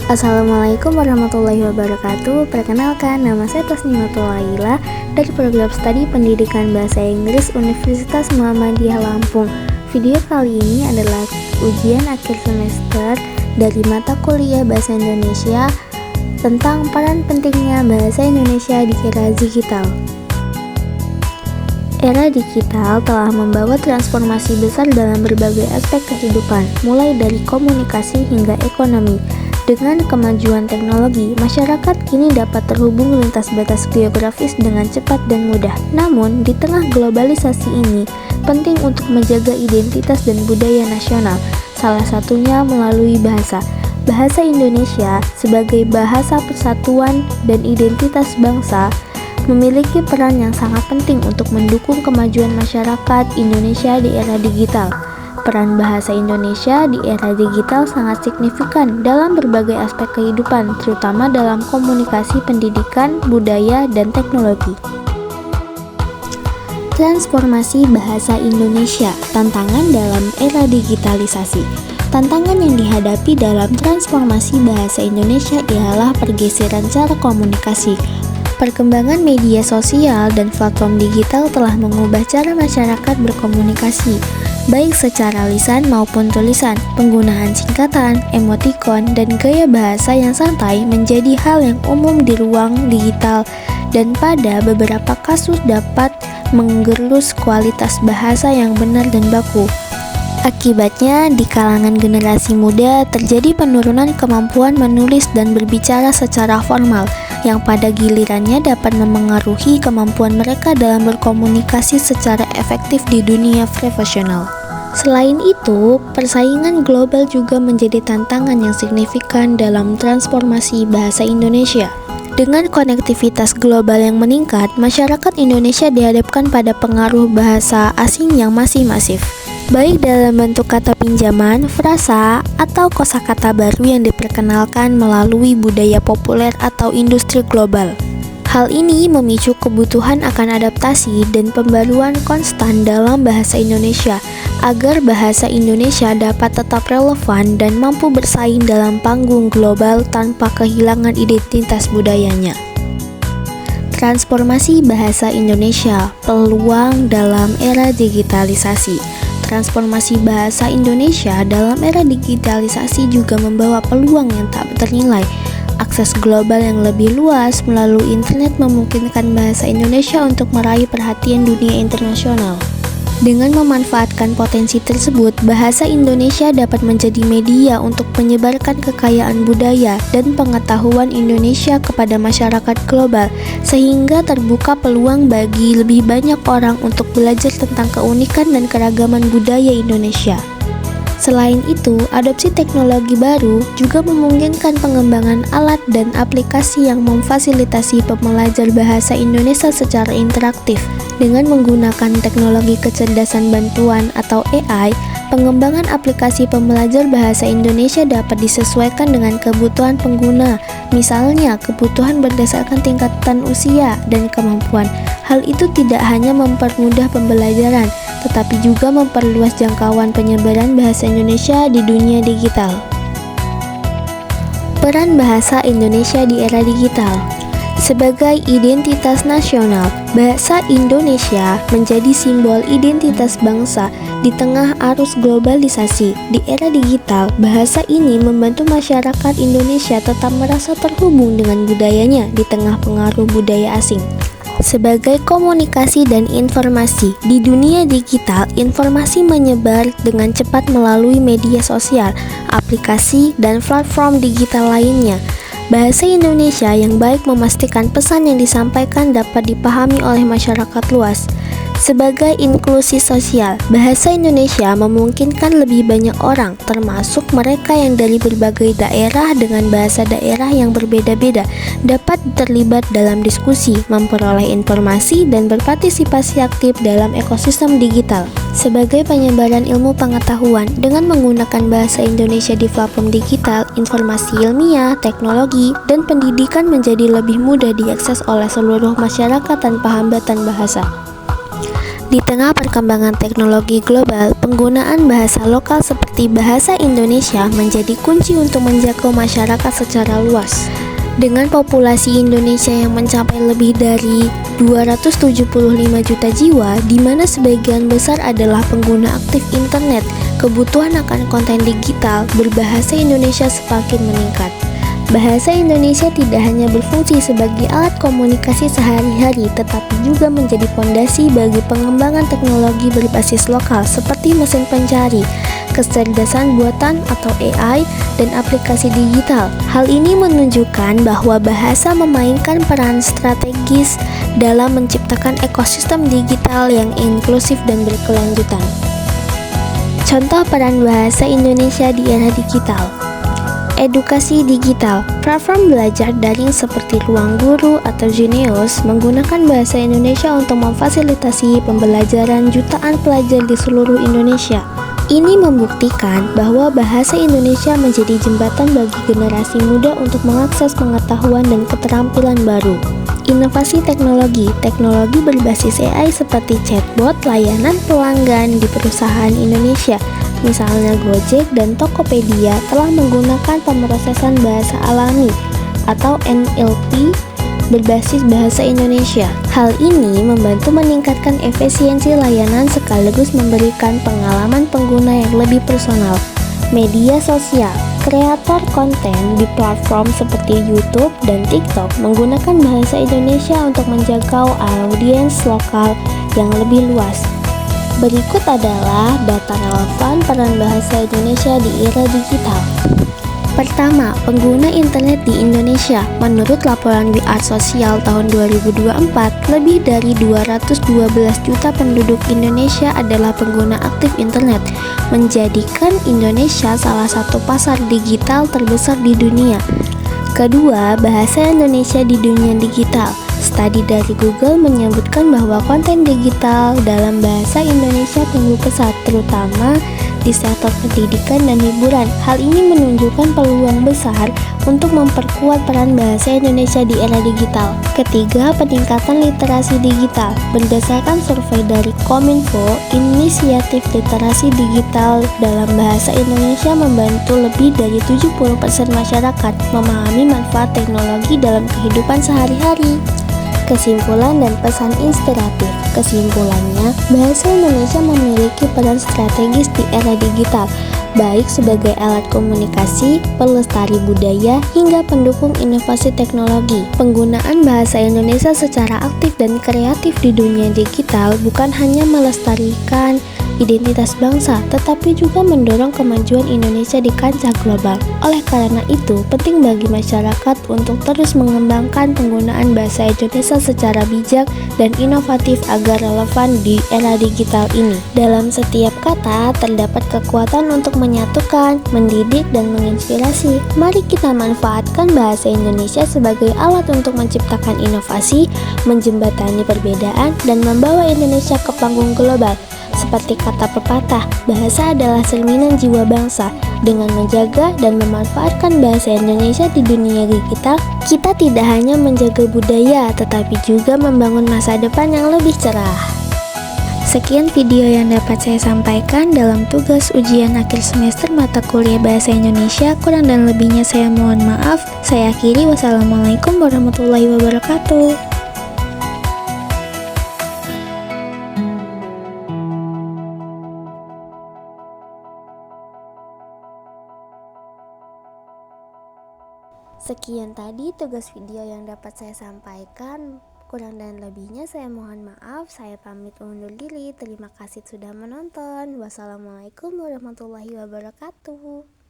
Assalamualaikum warahmatullahi wabarakatuh. Perkenalkan, nama saya Tasnimatul Laila dari program studi Pendidikan Bahasa Inggris Universitas Muhammadiyah Lampung. Video kali ini adalah ujian akhir semester dari mata kuliah Bahasa Indonesia tentang peran pentingnya Bahasa Indonesia di era digital. Era digital telah membawa transformasi besar dalam berbagai aspek kehidupan, mulai dari komunikasi hingga ekonomi. Dengan kemajuan teknologi, masyarakat kini dapat terhubung lintas batas geografis dengan cepat dan mudah. Namun, di tengah globalisasi ini, penting untuk menjaga identitas dan budaya nasional, salah satunya melalui bahasa. Bahasa Indonesia sebagai bahasa persatuan dan identitas bangsa memiliki peran yang sangat penting untuk mendukung kemajuan masyarakat Indonesia di era digital. Peran bahasa Indonesia di era digital sangat signifikan dalam berbagai aspek kehidupan, terutama dalam komunikasi, pendidikan, budaya, dan teknologi. Transformasi bahasa Indonesia, tantangan dalam era digitalisasi. Tantangan yang dihadapi dalam transformasi bahasa Indonesia ialah pergeseran cara komunikasi. Perkembangan media sosial dan platform digital telah mengubah cara masyarakat berkomunikasi, baik secara lisan maupun tulisan. Penggunaan singkatan, emotikon, dan gaya bahasa yang santai menjadi hal yang umum di ruang digital dan pada beberapa kasus dapat menggerus kualitas bahasa yang benar dan baku. Akibatnya, di kalangan generasi muda terjadi penurunan kemampuan menulis dan berbicara secara formal, yang pada gilirannya dapat memengaruhi kemampuan mereka dalam berkomunikasi secara efektif di dunia profesional. Selain itu, persaingan global juga menjadi tantangan yang signifikan dalam transformasi bahasa Indonesia. Dengan konektivitas global yang meningkat, masyarakat Indonesia dihadapkan pada pengaruh bahasa asing yang masih masif, baik dalam bentuk kata pinjaman, frasa, atau kosakata baru yang diperkenalkan melalui budaya populer atau industri global. Hal ini memicu kebutuhan akan adaptasi dan pembaruan konstan dalam bahasa Indonesia agar bahasa Indonesia dapat tetap relevan dan mampu bersaing dalam panggung global tanpa kehilangan identitas budayanya. Transformasi bahasa Indonesia, peluang dalam era digitalisasi. Transformasi bahasa Indonesia dalam era digitalisasi juga membawa peluang yang tak ternilai. Akses global yang lebih luas melalui internet memungkinkan bahasa Indonesia untuk meraih perhatian dunia internasional. Dengan memanfaatkan potensi tersebut, bahasa Indonesia dapat menjadi media untuk menyebarkan kekayaan budaya dan pengetahuan Indonesia kepada masyarakat global, sehingga terbuka peluang bagi lebih banyak orang untuk belajar tentang keunikan dan keragaman budaya Indonesia. Selain itu, adopsi teknologi baru juga memungkinkan pengembangan alat dan aplikasi yang memfasilitasi pembelajar bahasa Indonesia secara interaktif. Dengan menggunakan teknologi kecerdasan bantuan atau AI, pengembangan aplikasi pembelajar bahasa Indonesia dapat disesuaikan dengan kebutuhan pengguna, misalnya kebutuhan berdasarkan tingkatan usia dan kemampuan. Hal itu tidak hanya mempermudah pembelajaran, tetapi juga memperluas jangkauan penyebaran bahasa Indonesia di dunia digital. Peran bahasa Indonesia di era digital. Sebagai identitas nasional, bahasa Indonesia menjadi simbol identitas bangsa di tengah arus globalisasi. Di era digital, bahasa ini membantu masyarakat Indonesia tetap merasa terhubung dengan budayanya di tengah pengaruh budaya asing. Sebagai komunikasi dan informasi, di dunia digital, informasi menyebar dengan cepat melalui media sosial, aplikasi, dan platform digital lainnya. Bahasa Indonesia yang baik memastikan pesan yang disampaikan dapat dipahami oleh masyarakat luas. Sebagai inklusi sosial, bahasa Indonesia memungkinkan lebih banyak orang, termasuk mereka yang dari berbagai daerah dengan bahasa daerah yang berbeda-beda, dapat terlibat dalam diskusi, memperoleh informasi, dan berpartisipasi aktif dalam ekosistem digital. Sebagai penyebaran ilmu pengetahuan, dengan menggunakan bahasa Indonesia di platform digital, informasi ilmiah, teknologi, dan pendidikan menjadi lebih mudah diakses oleh seluruh masyarakat tanpa hambatan bahasa. Di tengah perkembangan teknologi global, penggunaan bahasa lokal seperti bahasa Indonesia menjadi kunci untuk menjangkau masyarakat secara luas. Dengan populasi Indonesia yang mencapai lebih dari 275 juta jiwa, di mana sebagian besar adalah pengguna aktif internet, kebutuhan akan konten digital berbahasa Indonesia semakin meningkat. Bahasa Indonesia tidak hanya berfungsi sebagai alat komunikasi sehari-hari, tetapi juga menjadi fondasi bagi pengembangan teknologi berbasis lokal seperti mesin pencari, kecerdasan buatan atau AI, dan aplikasi digital. Hal ini menunjukkan bahwa bahasa memainkan peran strategis dalam menciptakan ekosistem digital yang inklusif dan berkelanjutan. Contoh peran bahasa Indonesia di era digital. Edukasi digital. Platform belajar daring seperti Ruang Guru atau Genius menggunakan bahasa Indonesia untuk memfasilitasi pembelajaran jutaan pelajar di seluruh Indonesia. Ini membuktikan bahwa bahasa Indonesia menjadi jembatan bagi generasi muda untuk mengakses pengetahuan dan keterampilan baru. Inovasi teknologi. Teknologi berbasis AI seperti chatbot layanan pelanggan di perusahaan Indonesia, misalnya Gojek dan Tokopedia, telah menggunakan pemrosesan bahasa alami atau NLP berbasis bahasa Indonesia. Hal ini membantu meningkatkan efisiensi layanan sekaligus memberikan pengalaman pengguna yang lebih personal. Media sosial. Kreator konten di platform seperti YouTube dan TikTok menggunakan bahasa Indonesia untuk menjangkau audiens lokal yang lebih luas. Berikut adalah data relevan peran bahasa Indonesia di era digital. Pertama, pengguna internet di Indonesia. Menurut laporan We Are Social tahun 2024, lebih dari 212 juta penduduk Indonesia adalah pengguna aktif internet, menjadikan Indonesia salah satu pasar digital terbesar di dunia. Kedua, bahasa Indonesia di dunia digital. Studi dari Google menyebutkan bahwa konten digital dalam bahasa Indonesia tumbuh pesat, terutama di sektor pendidikan dan hiburan. Hal ini menunjukkan peluang besar untuk memperkuat peran bahasa Indonesia di era digital. Ketiga, peningkatan literasi digital. Berdasarkan survei dari Kominfo, inisiatif literasi digital dalam bahasa Indonesia membantu lebih dari 70% masyarakat memahami manfaat teknologi dalam kehidupan sehari-hari. Kesimpulan dan pesan inspiratif. Kesimpulannya, bahasa Indonesia memiliki peran strategis di era digital, baik sebagai alat komunikasi, pelestari budaya, hingga pendukung inovasi teknologi. Penggunaan bahasa Indonesia secara aktif dan kreatif di dunia digital bukan hanya melestarikan identitas bangsa, tetapi juga mendorong kemajuan Indonesia di kancah global. Oleh karena itu, penting bagi masyarakat untuk terus mengembangkan penggunaan bahasa Indonesia secara bijak dan inovatif agar relevan di era digital ini. Dalam setiap kata terdapat kekuatan untuk menyatukan, mendidik, dan menginspirasi. Mari kita manfaatkan bahasa Indonesia sebagai alat untuk menciptakan inovasi, menjembatani perbedaan, dan membawa Indonesia ke panggung global. Seperti kata pepatah, bahasa adalah cerminan jiwa bangsa. Dengan menjaga dan memanfaatkan bahasa Indonesia di dunia digital, kita tidak hanya menjaga budaya, tetapi juga membangun masa depan yang lebih cerah. Sekian video yang dapat saya sampaikan dalam tugas ujian akhir semester mata kuliah Bahasa Indonesia. Kurang dan lebihnya saya mohon maaf. Saya akhiri, wassalamualaikum warahmatullahi wabarakatuh. Sekian tadi tugas video yang dapat saya sampaikan. Kurang dan lebihnya saya mohon maaf. Saya pamit undur diri. Terima kasih sudah menonton. Wassalamualaikum warahmatullahi wabarakatuh.